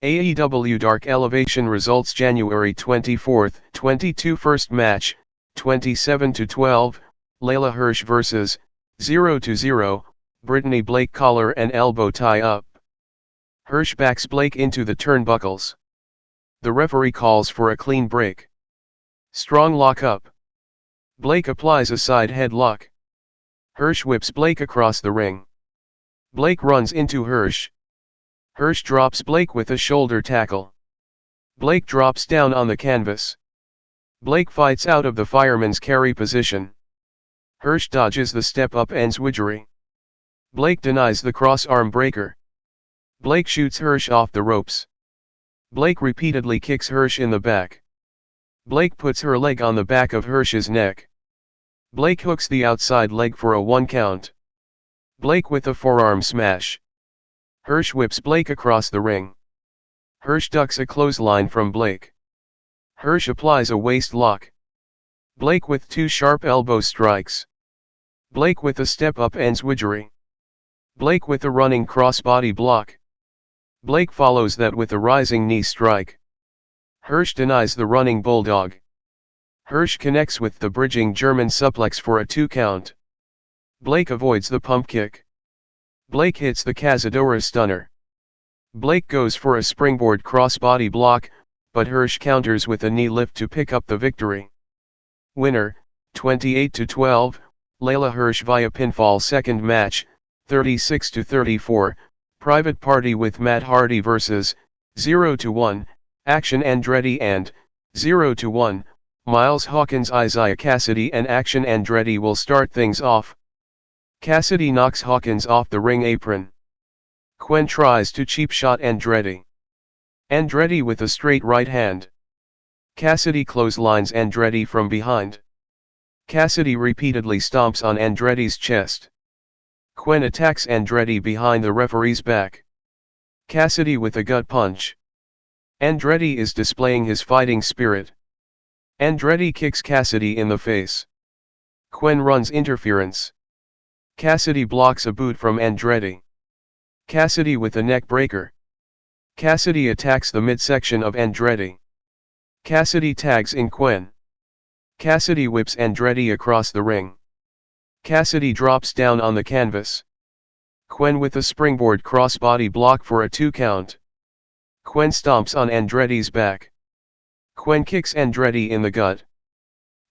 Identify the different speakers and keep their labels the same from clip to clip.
Speaker 1: AEW Dark Elevation results January 24, 22 First match, 27-12, Leyla Hirsch vs. 0-0, Brittany Blake collar and elbow tie up. Hirsch backs Blake into the turnbuckles. The referee calls for a clean break. Strong lock up. Blake applies a side headlock. Hirsch whips Blake across the ring. Blake runs into Hirsch. Hirsch drops Blake with a shoulder tackle. Blake drops down on the canvas. Blake fights out of the fireman's carry position. Hirsch dodges the step-up enziguri. Blake denies the cross-arm breaker. Blake shoots Hirsch off the ropes. Blake repeatedly kicks Hirsch in the back. Blake puts her leg on the back of Hirsch's neck. Blake hooks the outside leg for a 1 count. Blake with a forearm smash. Hirsch whips Blake across the ring. Hirsch ducks a clothesline from Blake. Hirsch applies a waist lock. Blake with 2 sharp elbow strikes. Blake with a step-up enziguri. Blake with a running crossbody block. Blake follows that with a rising knee strike. Hirsch denies the running bulldog. Hirsch connects with the bridging German suplex for a 2 count. Blake avoids the pump kick. Blake hits the Cazadora stunner. Blake goes for a springboard crossbody block, but Hirsch counters with a knee lift to pick up the victory. Winner, 28-12, Leyla Hirsch via pinfall. Second match, 36-34, Private Party with Matt Hardy vs. 0-1, Action Andretti and 0-1, Myles Hawkins. Isaiah Cassidy and Action Andretti will start things off. Cassidy knocks Hawkins off the ring apron. Quen tries to cheap shot Andretti. Andretti with a straight right hand. Cassidy clotheslines Andretti from behind. Cassidy repeatedly stomps on Andretti's chest. Quen attacks Andretti behind the referee's back. Cassidy with a gut punch. Andretti is displaying his fighting spirit. Andretti kicks Cassidy in the face. Quen runs interference. Cassidy blocks a boot from Andretti. Cassidy with a neck breaker. Cassidy attacks the midsection of Andretti. Cassidy tags in Quen. Cassidy whips Andretti across the ring. Cassidy drops down on the canvas. Quen with a springboard crossbody block for a 2 count. Quen stomps on Andretti's back. Quen kicks Andretti in the gut.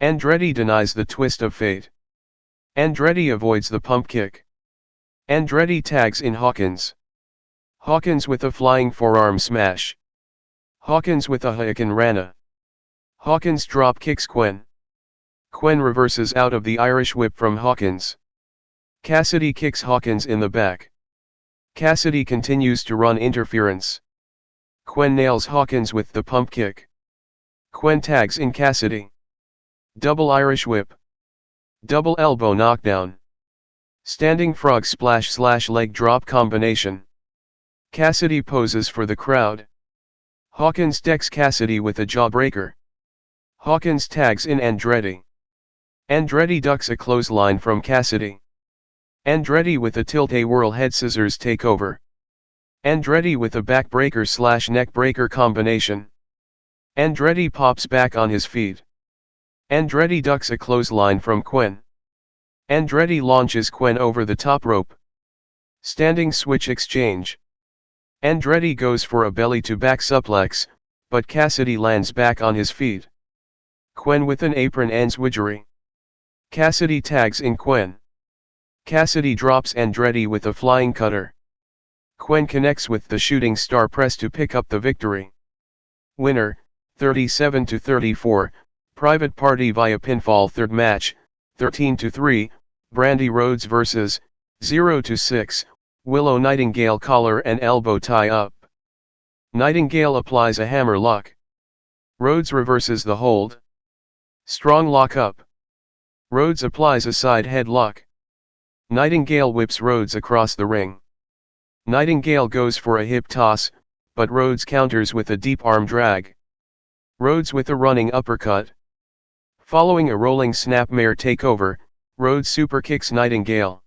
Speaker 1: Andretti denies the twist of fate. Andretti avoids the pump kick. Andretti tags in Hawkins. Hawkins with a flying forearm smash. Hawkins with a Hurricane Rana. Hawkins drop kicks Quen. Quen reverses out of the Irish whip from Hawkins. Cassidy kicks Hawkins in the back. Cassidy continues to run interference. Quen nails Hawkins with the pump kick. Quen tags in Cassidy. Double Irish whip. Double elbow knockdown. Standing frog splash / leg drop combination. Cassidy poses for the crowd. Hawkins decks Cassidy with a jawbreaker. Hawkins tags in Andretti. Andretti ducks a clothesline from Cassidy. Andretti with a tilt-a-whirl head scissors takeover. Andretti with a backbreaker / neck breaker combination. Andretti pops back on his feet. Andretti ducks a clothesline from Quen. Andretti launches Quen over the top rope. Standing switch exchange. Andretti goes for a belly-to-back suplex, but Cassidy lands back on his feet. Quen with an apron enziguri. Cassidy tags in Quen. Cassidy drops Andretti with a flying cutter. Quen connects with the shooting star press to pick up the victory. Winner, 37-34, Private Party via pinfall. Third match, 13-3, Brandi Rhodes vs. 0-6, Willow Nightingale collar and elbow tie up. Nightingale applies a hammer lock. Rhodes reverses the hold. Strong lock up. Rhodes applies a side headlock. Nightingale whips Rhodes across the ring. Nightingale goes for a hip toss, but Rhodes counters with a deep arm drag. Rhodes with a running uppercut. Following a rolling snapmare takeover, Rhodes super kicks Nightingale.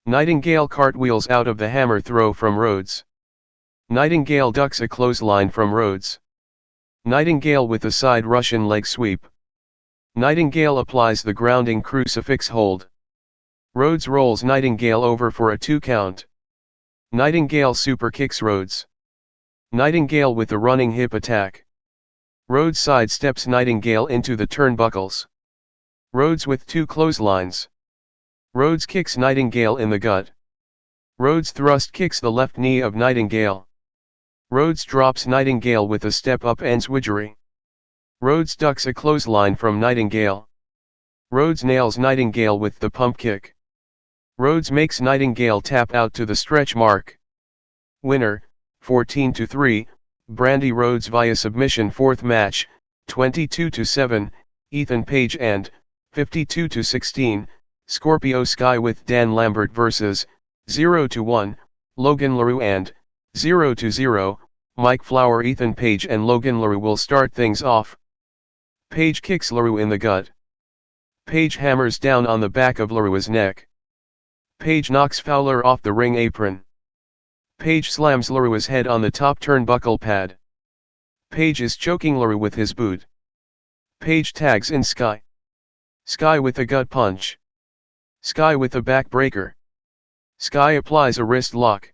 Speaker 1: Nightingale cartwheels out of the hammer throw from Rhodes. Nightingale ducks a clothesline from Rhodes. Nightingale with a side Russian leg sweep. Nightingale applies the grounding crucifix hold. Rhodes rolls Nightingale over for a 2 count. Nightingale super kicks Rhodes. Nightingale with a running hip attack. Rhodes sidesteps Nightingale into the turnbuckles. Rhodes with 2 clotheslines. Rhodes kicks Nightingale in the gut. Rhodes thrust kicks the left knee of Nightingale. Rhodes drops Nightingale with a step-up enziguri. Rhodes ducks a clothesline from Nightingale. Rhodes nails Nightingale with the pump kick. Rhodes makes Nightingale tap out to the stretch mark. Winner, 14-3, Brandi Rhodes via submission. Fourth match, 22-7, Ethan Page and, 52-16, Scorpio Sky with Dan Lambert vs, 0-1, Logan Laroux and, 0-0, Mike Flower. Ethan Page and Logan Laroux will start things off. Page kicks Laroux in the gut. Page hammers down on the back of Laroux's neck. Page knocks Fowler off the ring apron. Page slams Laroux's head on the top turnbuckle pad. Page is choking Laroux with his boot. Page tags in Sky. Sky with a gut punch. Sky with a backbreaker. Sky applies a wrist lock.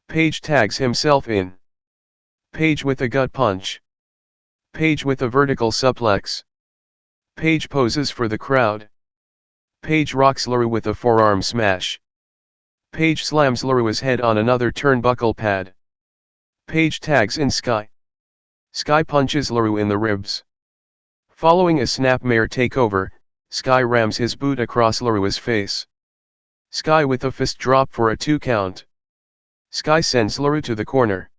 Speaker 1: Page tags himself in. Page with a gut punch. Page with a vertical suplex. Page poses for the crowd. Page rocks Laroux with a forearm smash. Page slams Laroux's head on another turnbuckle pad. Page tags in Sky. Sky punches Laroux in the ribs. Following a snapmare takeover, Sky rams his boot across Laroux's face. Sky with a fist drop for a 2 count. Sky sends Laroux to the corner.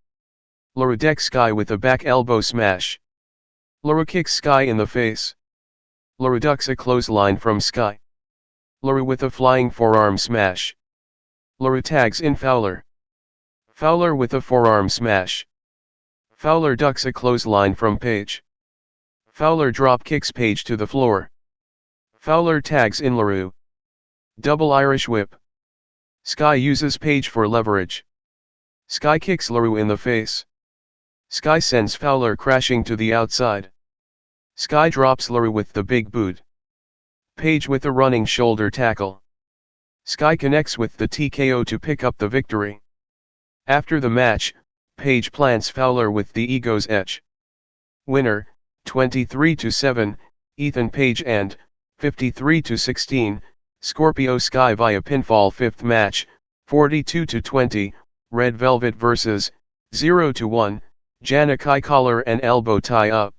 Speaker 1: Laroux decks Sky with a back elbow smash. Laroux kicks Sky in the face. Laroux ducks a clothesline from Sky. Laroux with a flying forearm smash. Laroux tags in Fowler. Fowler with a forearm smash. Fowler ducks a clothesline from Page. Fowler drop kicks Page to the floor. Fowler tags in Laroux. Double Irish whip. Sky uses Page for leverage. Sky kicks Laroux in the face. Sky sends Fowler crashing to the outside. Sky drops Laroux with the big boot. Page with a running shoulder tackle. Sky connects with the TKO to pick up the victory. After the match, Page plants Fowler with the Ego's Etch. Winner, 23-7, Ethan Page and, 53-16, Scorpio Sky via pinfall. Fifth match, 42-20, Red Velvet vs, 0-1, Janai Kai collar and elbow tie up.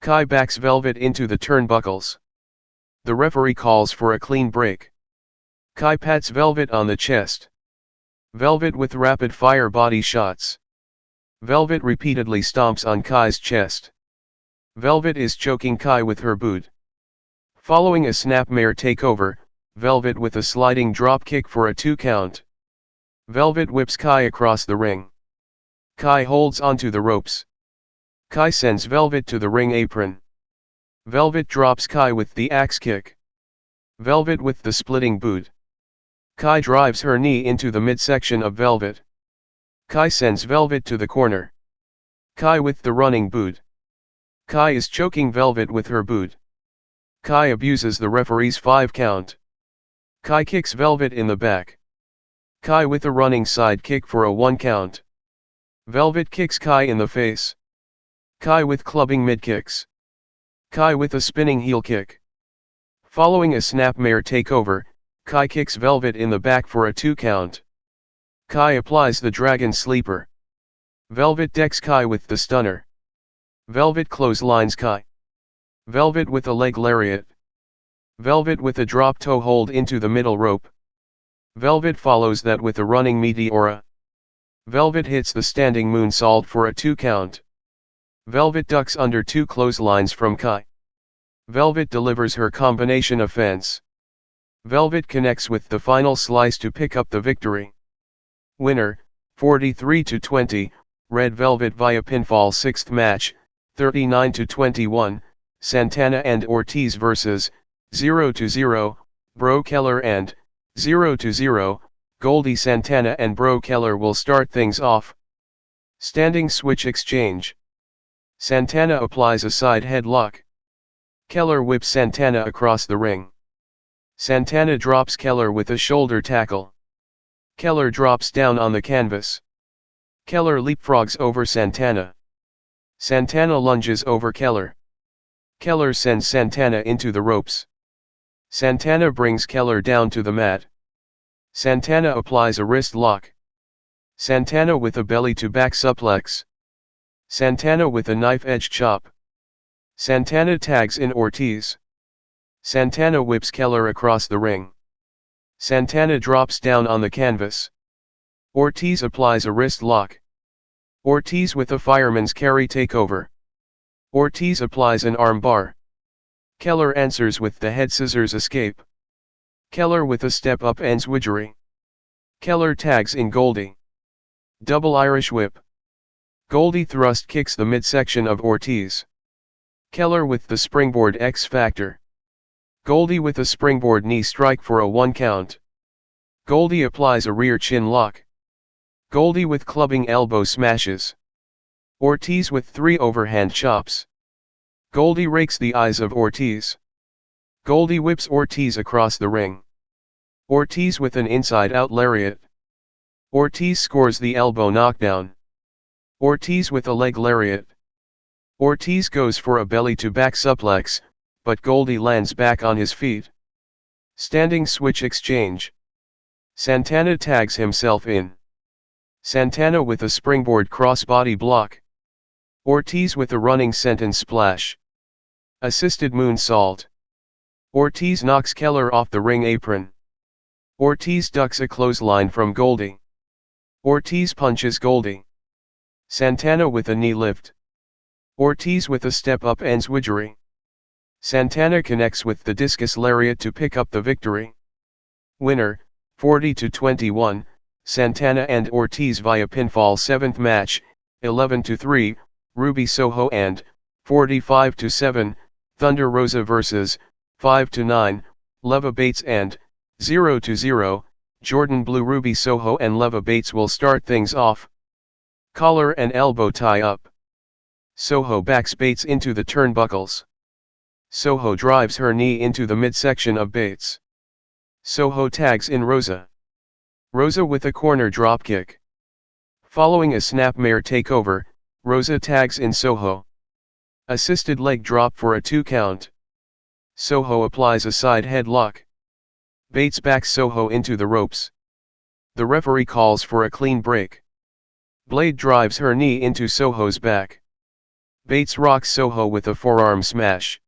Speaker 1: Kai backs Velvet into the turnbuckles. The referee calls for a clean break. Kai pats Velvet on the chest. Velvet with rapid-fire body shots. Velvet repeatedly stomps on Kai's chest. Velvet is choking Kai with her boot. Following a snapmare takeover, Velvet with a sliding drop kick for a 2 count. Velvet whips Kai across the ring. Kai holds onto the ropes. Kai sends Velvet to the ring apron. Velvet drops Kai with the axe kick. Velvet with the splitting boot. Kai drives her knee into the midsection of Velvet. Kai sends Velvet to the corner. Kai with the running boot. Kai is choking Velvet with her boot. Kai abuses the referee's 5 count. Kai kicks Velvet in the back. Kai with a running side kick for a 1 count. Velvet kicks Kai in the face. Kai with clubbing mid kicks. Kai with a spinning heel kick. Following a snapmare takeover, Kai kicks Velvet in the back for a 2 count. Kai applies the Dragon Sleeper. Velvet decks Kai with the stunner. Velvet clotheslines Kai. Velvet with a leg lariat. Velvet with a drop toe hold into the middle rope. Velvet follows that with a running meteora. Velvet hits the standing moonsault for a 2 count. Velvet ducks under 2 clotheslines from Kai. Velvet delivers her combination offense. Velvet connects with the final slice to pick up the victory. Winner, 43-20, Red Velvet via pinfall. Sixth match, 39-21, Santana and Ortiz vs, 0-0, Breaux Keller and, 0-0, Goldy. Santana and Breaux Keller will start things off. Standing switch exchange. Santana applies a side headlock. Keller whips Santana across the ring. Santana drops Keller with a shoulder tackle. Keller drops down on the canvas. Keller leapfrogs over Santana. Santana lunges over Keller. Keller sends Santana into the ropes. Santana brings Keller down to the mat. Santana applies a wrist lock. Santana with a belly-to-back suplex. Santana with a knife-edge chop. Santana tags in Ortiz. Santana whips Keller across the ring. Santana drops down on the canvas. Ortiz applies a wrist lock. Ortiz with a fireman's carry takeover. Ortiz applies an arm bar. Keller answers with the head scissors escape. Keller with a step up enziguri. Keller tags in Goldy. Double Irish whip. Goldy thrust kicks the midsection of Ortiz. Keller with the springboard X Factor. Goldy with a springboard knee strike for a 1 count. Goldy applies a rear chin lock. Goldy with clubbing elbow smashes. Ortiz with 3 overhand chops. Goldy rakes the eyes of Ortiz. Goldy whips Ortiz across the ring. Ortiz with an inside-out lariat. Ortiz scores the elbow knockdown. Ortiz with a leg lariat. Ortiz goes for a belly-to-back suplex, but Goldy lands back on his feet. Standing switch exchange. Santana tags himself in. Santana with a springboard crossbody block. Ortiz with a running senton splash. Assisted moonsault. Ortiz knocks Keller off the ring apron. Ortiz ducks a clothesline from Goldy. Ortiz punches Goldy. Santana with a knee lift. Ortiz with a step-up enziguri. Santana connects with the discus lariat to pick up the victory. Winner, 40-21, Santana and Ortiz via pinfall. 7th match, 11-3, Ruby Soho and, 45-7, Thunder Rosa vs, 5-9, Leva Bates and, 0-0, Jordan Blue. Ruby Soho and Leva Bates will start things off. Collar and elbow tie up. Soho backs Bates into the turnbuckles. Soho drives her knee into the midsection of Bates. Soho tags in Rosa. Rosa with a corner dropkick. Following a snapmare takeover, Rosa tags in Soho. Assisted leg drop for a 2 count. Soho applies a side headlock. Bates backs Soho into the ropes. The referee calls for a clean break. Blade drives her knee into Soho's back. Bates rocks Soho with a forearm smash.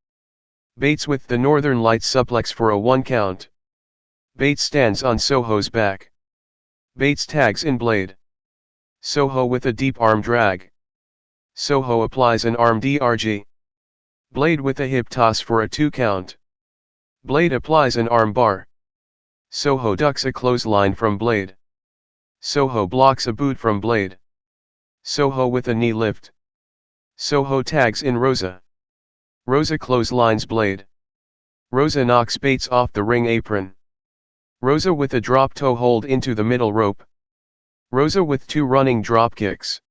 Speaker 1: Bates with the Northern Lights suplex for a 1 count. Bates stands on Soho's back. Bates tags in Blade. Soho with a deep arm drag. Soho applies an arm DRG. Blade with a hip toss for a 2 count. Blade applies an arm bar. Soho ducks a clothesline from Blade. Soho blocks a boot from Blade. Soho with a knee lift. Soho tags in Rosa. Rosa clotheslines Blade. Rosa knocks Bates off the ring apron. Rosa with a drop toe hold into the middle rope. Rosa with 2 running drop kicks.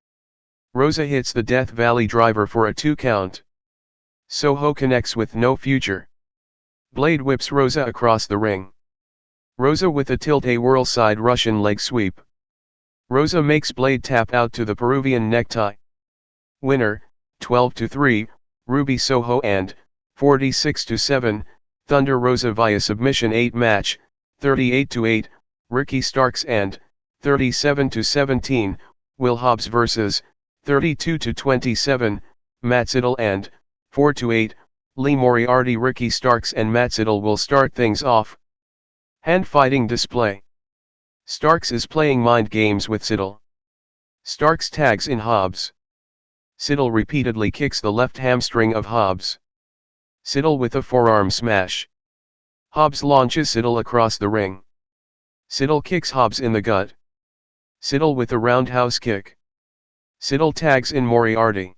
Speaker 1: Rosa hits the Death Valley driver for a 2 count. Soho connects with no future. Blade whips Rosa across the ring. Rosa with a tilt-a-whirl side Russian leg sweep. Rosa makes Blade tap out to the Peruvian necktie. Winner, 12-3, Ruby Soho and, 46-7, Thunder Rosa via submission. 8 match, 38-8, Ricky Starks and, 37-17, Will Hobbs vs, 32-27, Matt Sydal and, 4-8, Lee Moriarty. Ricky Starks and Matt Sydal will start things off. Hand fighting display. Starks is playing mind games with Sydal. Starks tags in Hobbs. Sydal repeatedly kicks the left hamstring of Hobbs. Sydal with a forearm smash. Hobbs launches Sydal across the ring. Sydal kicks Hobbs in the gut. Sydal with a roundhouse kick. Sydal tags in Moriarty.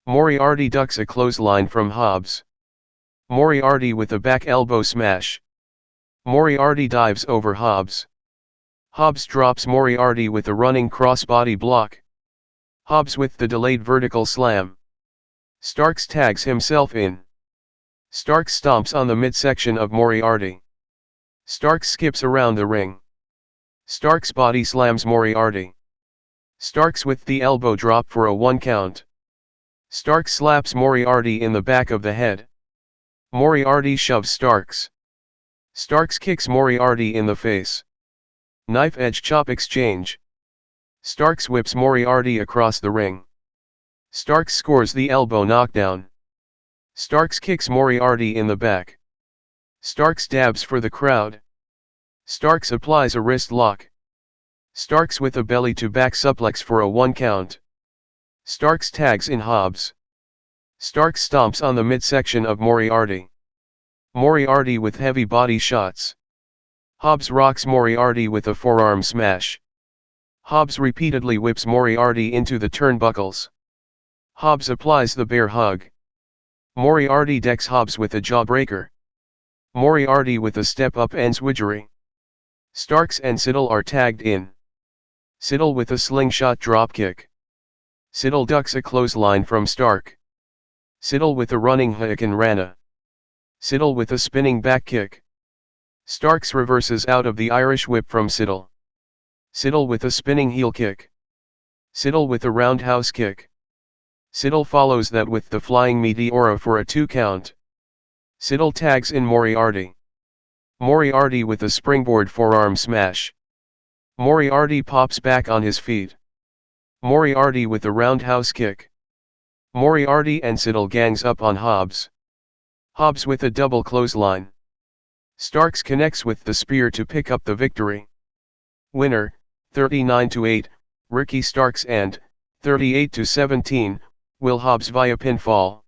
Speaker 1: Moriarty ducks a clothesline from Hobbs. Moriarty with a back elbow smash. Moriarty dives over Hobbs. Hobbs drops Moriarty with a running crossbody block. Hobbs with the delayed vertical slam. Starks tags himself in. Starks stomps on the midsection of Moriarty. Starks skips around the ring. Starks body slams Moriarty. Starks with the elbow drop for a 1 count. Starks slaps Moriarty in the back of the head. Moriarty shoves Starks. Starks kicks Moriarty in the face. Knife edge chop exchange. Starks whips Moriarty across the ring. Starks scores the elbow knockdown. Starks kicks Moriarty in the back. Starks dabs for the crowd. Starks applies a wrist lock. Starks with a belly to back suplex for a 1 count. Starks tags in Hobbs. Starks stomps on the midsection of Moriarty. Moriarty with heavy body shots. Hobbs rocks Moriarty with a forearm smash. Hobbs repeatedly whips Moriarty into the turnbuckles. Hobbs applies the bear hug. Moriarty decks Hobbs with a jawbreaker. Moriarty with a step-up enziguri. Starks and Sydal are tagged in. Sydal with a slingshot dropkick. Sydal ducks a clothesline from Stark. Sydal with a running Hurricane Rana. Sydal with a spinning back kick. Starks reverses out of the Irish whip from Sydal. Sydal with a spinning heel kick. Sydal with a roundhouse kick. Sydal follows that with the flying meteora for a 2 count. Sydal tags in Moriarty. Moriarty with a springboard forearm smash. Moriarty pops back on his feet. Moriarty with a roundhouse kick. Moriarty and Sydal gangs up on Hobbs. Hobbs with a double clothesline. Starks connects with the spear to pick up the victory. Winner, 39-8, Ricky Starks and, 38-17, Will Hobbs via pinfall.